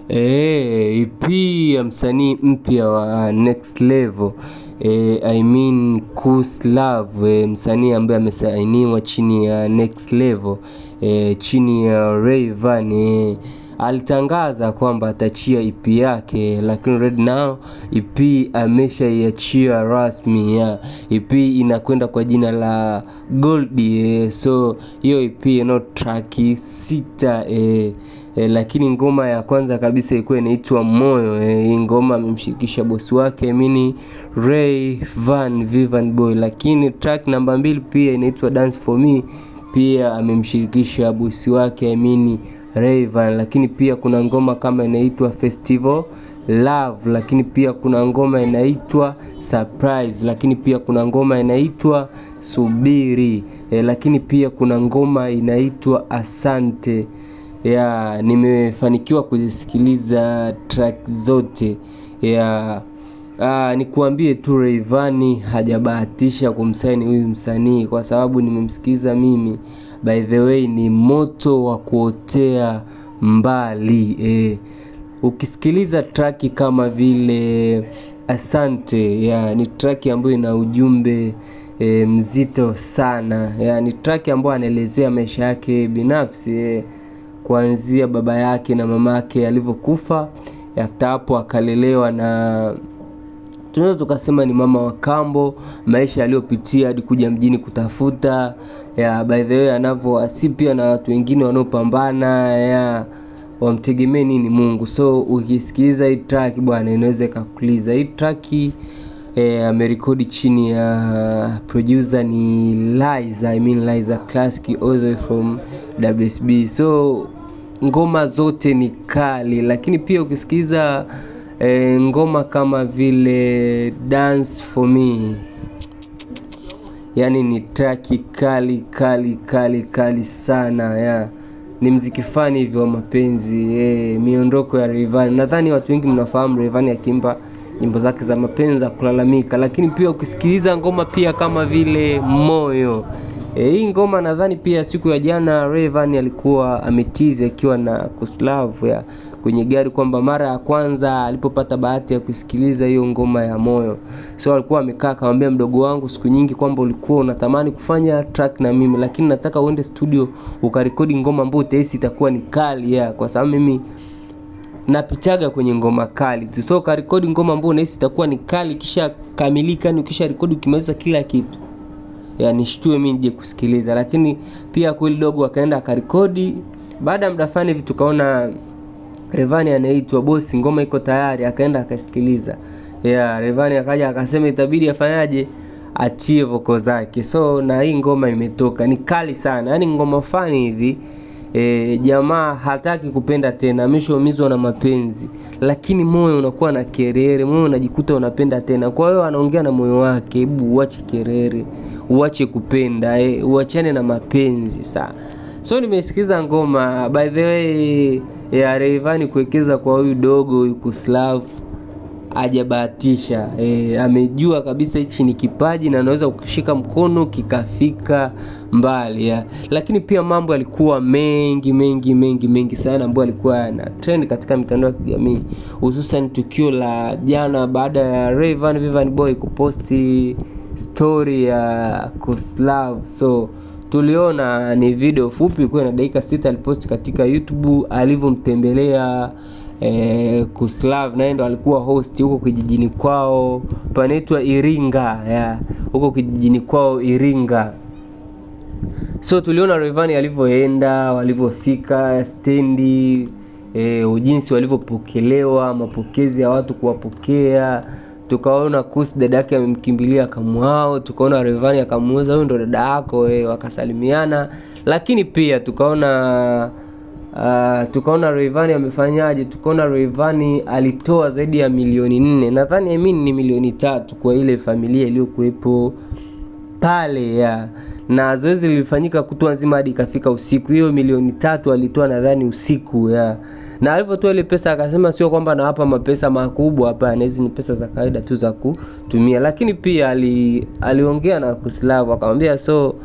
EP ya msanii mpya wa Next Level, I mean Kuslav, msanii ambaye amesainiwa chini ya Next Level, chini ya Rayvanny. Alitangaza kwamba atachia EP yake, lakini right now EP ameshaiachia rasmi. EP inakwenda kwa jina la Gold. So hiyo EP ina track 6, lakini ngoma ya kwanza kabisa ilikuwa inaitwa Moyo. Hii ngoma amemshirikisha bosi wake mini Rayvanny Boy, lakini track namba 2 pia inaitwa Dance For Me, pia amemshirikisha bosi wake mini Rayvanny. Lakini pia kuna ngoma kama inaitwa Festival Love, lakini pia kuna ngoma inaitwa Surprise, lakini pia kuna ngoma inaitwa Subiri, lakini pia kuna ngoma inaitwa Asante. Nimefanikiwa kuzisikiliza track zote. Nikuambie tu Rayvanny hajabahatisha kumsaini huyu msanii, kwa sababu nimemsikiza mimi, by the way ni moto wa kuotea mbali. Ukisikiliza track kama vile Asante, ni track ambayo ina ujumbe mzito sana. Ni track ambayo anaelezea maisha yake binafsi, kuanzia baba yake na mama yake alivyokufa, after hapo akalelewa na tunaweza tukasema ni mama wa kambo, maisha aliyopitia hadi kuja mjini kutafuta. By the way anavyoasi pia na watu wengine wanaopambana, wamtegemea nini Mungu. So ukisikiza hii track bwana, inaweza kukuliza. Hii track amerekodi chini ya producer ni Liza Classic all the way from WSB. So ngoma zote ni kali, lakini pia ukisikiza ngoma kama vile Dance For Me, yani ni track kali sana. Ni mziki fani hivyo wa mapenzi, miondoko ya Rayvanny. Nadhani watu wengi mnafahamu Rayvanny akimba nyimbo zake za mapenzi za kulalamika. Lakini pia ukisikiliza ngoma pia kama vile Moyo, hii ngoma nadhani pia siku ya jana Rayvanny alikuwa ametizi akiwa na Kuslav kwenye gari, kwamba mara ya kwanza alipopata bahati ya kusikiliza hiyo ngoma ya Moyo, so alikuwa amekaa akamwambia, mdogo wangu, siku nyingi kwamba ulikuwa unatamani kufanya track na mimi, lakini nataka uende studio ukarekodi ngoma ambayo utahisi itakuwa ni kali, kwa sababu mimi napitaga kwenye ngoma kali tu. So karekodi ngoma ambayo unahisi itakuwa ni kali, kisha kamilika, ukisha rekodi ukimaliza kila kitu, nishtue mimi nije kusikiliza. Lakini pia kweli dogo akaenda akarekodi. Baada ya muda fulani hivi tukaona Rayvanny anaitwa bosi, ngoma iko tayari, akaenda akasikiliza. Rayvanny akaja akasema itabidi afanyaje, atie voko zake. So na hii ngoma imetoka, ni kali sana. Yani ngoma fani hivi, jamaa hataki kupenda tena, ameshaumizwa na mapenzi, lakini moyo unakuwa na kerere, moyo unajikuta unapenda tena. Kwa hiyo anaongea na moyo wake, hebu uache kerere, uache kupenda, uachane na mapenzi sana. So nimesikiza ngoma, by the way ya Rayvanny kuwekeza kwa huyu dogo huyu Kuslav hajabahatisha. Amejua kabisa hichi ni kipaji na anaweza kushika mkono kikafika mbali. Lakini pia mambo yalikuwa mengi sana ambayo alikuwa na trend katika mitandao ya kijamii, hususan tukio la jana baada ya Rayvanny Boy kuposti story ya Kuslav. So tuliona ni video fupi kwa na dakika 6 aliposti katika YouTube alivyomtembelea Kuslav, na ndo alikuwa host huko kijijini kwao panaitwa Iringa, huko kijijini kwao Iringa. So tuliona Rayvanny alivyoenda, walivyofika stendi, jinsi walivyopokelewa, mapokezi ya watu kuwapokea. Tukaona Kus dada yake amemkimbilia akamwao, tukaona Rayvanny akamuuliza huyo ndo dada yako, wakasalimiana. Lakini pia tukaona Rayvanny amefanyaje, tukaona Rayvanny alitoa zaidi ya milioni 4, nadhani ni milioni 3 kwa ile familia iliyokuepo pale, na zoezi lilifanyika kutwa nzima hadi ikafika usiku. Hiyo milioni 3 alitoa nadhani usiku, na alipotoa ile pesa akasema sio kwamba nawapa mapesa makubwa, hapana, hizi ni pesa za kawaida tu za kutumia. Lakini pia aliongea na Kuslav akamwambia, so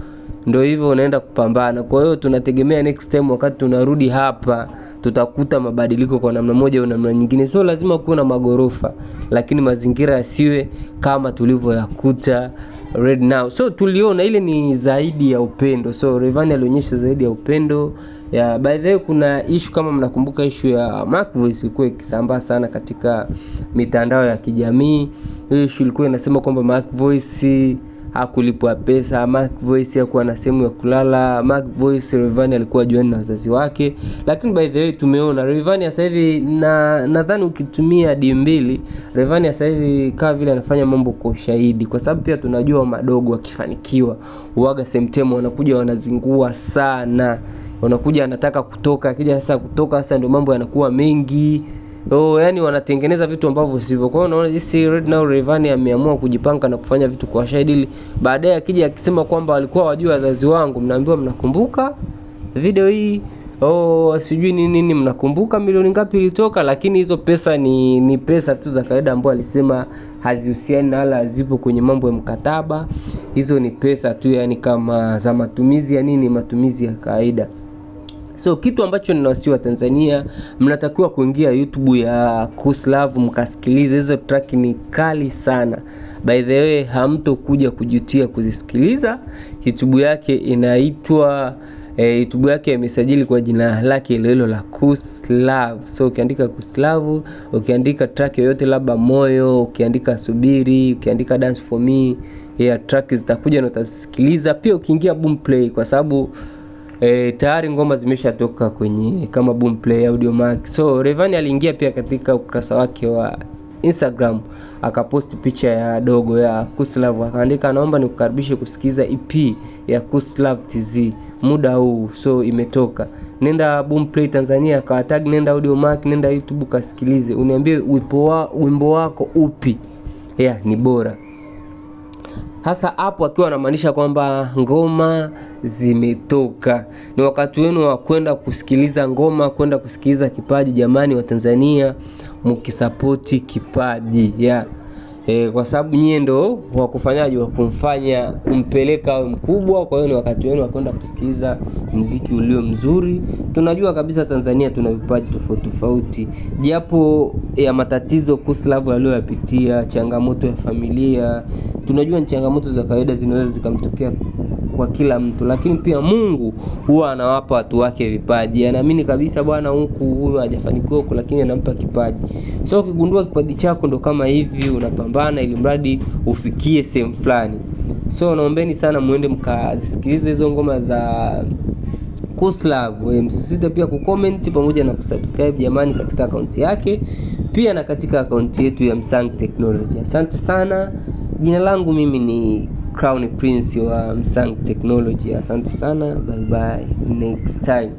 ndio hivyo unaenda kupambana. Kwa hiyo tunategemea next time wakati tunarudi hapa tutakuta mabadiliko kwa namna moja au namna nyingine. Sio lazima kuwe na magorofa, lakini mazingira yasiwe kama tulivyoyakuta right now. So tuliona ile ni zaidi ya upendo. So Rayvanny alionyesha zaidi ya upendo. By the way, kuna issue kama mnakumbuka, issue ya Mac Voice ilikuwa ikisambaa sana katika mitandao ya kijamii. Hiyo issue ilikuwa inasema kwamba Mac Voice hakulipwa pesa, Mac Voice hakuwa na sehemu ya kulala, Mac Voice Rayvanny alikuwa juani na wazazi wake. Lakini by the way tumeona Rayvanny sasa hivi, na nadhani ukitumia D2 Rayvanny sasa hivi kama vile anafanya mambo kwa ushahidi, kwa sababu pia tunajua madogo wakifanikiwa huaga semtemo wanakuja wanazingua sana, wanakuja anataka kutoka, akija sasa kutoka sasa ndio mambo yanakuwa mengi. Yani wanatengeneza vitu ambavyo sivyo. Kwa hiyo unaona jinsi right now Rayvanny ameamua kujipanga na kufanya vitu kwa shahidi. Baadaye akija akisema kwamba walikuwa wajua wazazi wangu, mnaambiwa mnakumbuka video hii, sijui nini, mnakumbuka milioni ngapi ilitoka, lakini hizo pesa ni pesa tu za kawaida ambazo alisema hazihusiani na wala zipo kwenye mambo ya mkataba. Hizo ni pesa tu, yani kama za matumizi ya matumizi ya kawaida. So kitu ambacho ninawasihi wa Tanzania, mnatakiwa kuingia YouTube ya Kuslav mkasikilize hizo track, ni kali sana. By the way, hamtokuja kujutia kuzisikiliza. YouTube yake inaitwa YouTube yake imesajili kwa jina lake hilo la Kuslav. So ukiandika Kuslav, ukiandika track yoyote labda Moyo, ukiandika Subiri, ukiandika Dance for Me, track zitakuja na utasikiliza. Pia ukiingia Boomplay, kwa sababu tayari ngoma zimeshatoka kwenye kama Boomplay, Audiomack. So Rayvanny aliingia pia katika ukurasa wake wa Instagram akaposti picha ya dogo ya Kuslav, akaandika naomba nikukaribishe kusikiza EP ya Kuslav TZ muda huu. So imetoka, nenda Boomplay Tanzania, akawatag, nenda Audiomack, nenda YouTube kasikilize, uniambie wimbo wako upi ni bora. Hasa hapo akiwa anamaanisha kwamba ngoma zimetoka. Ni wakati wenu wa kwenda kusikiliza ngoma, kwenda kusikiliza kipaji. Jamani wa Tanzania, mkisapoti kipaji kwa sababu nyie ndo wakufanyaji wa kumfanya kumpeleka awe mkubwa. Kwa hiyo ni wakati wenu wa kwenda kusikiliza muziki ulio mzuri. Tunajua kabisa Tanzania tuna vipaji tofauti tofauti, japo ya matatizo Kuslav aliyoyapitia, changamoto ya familia, tunajua ni changamoto za kawaida zinaweza zikamtokea kwa kila mtu, lakini pia Mungu huwa anawapa watu wake vipaji. Anaamini kabisa bwana huyu hajafanikiwa huko, lakini anampa kipaji. So ukigundua kipaji chako ndo kama hivi, unapambana ili mradi ufikie sehemu fulani. So naombeni sana muende mkazisikilize hizo ngoma za Kuslav. Msisite pia kucomment pamoja na kusubscribe jamani, katika akaunti yake pia na katika akaunti yetu ya Msang Technology. Asante sana. Jina langu mimi ni Crown Prince wa Msang Technology. Asante sana. Bye bye. Next time.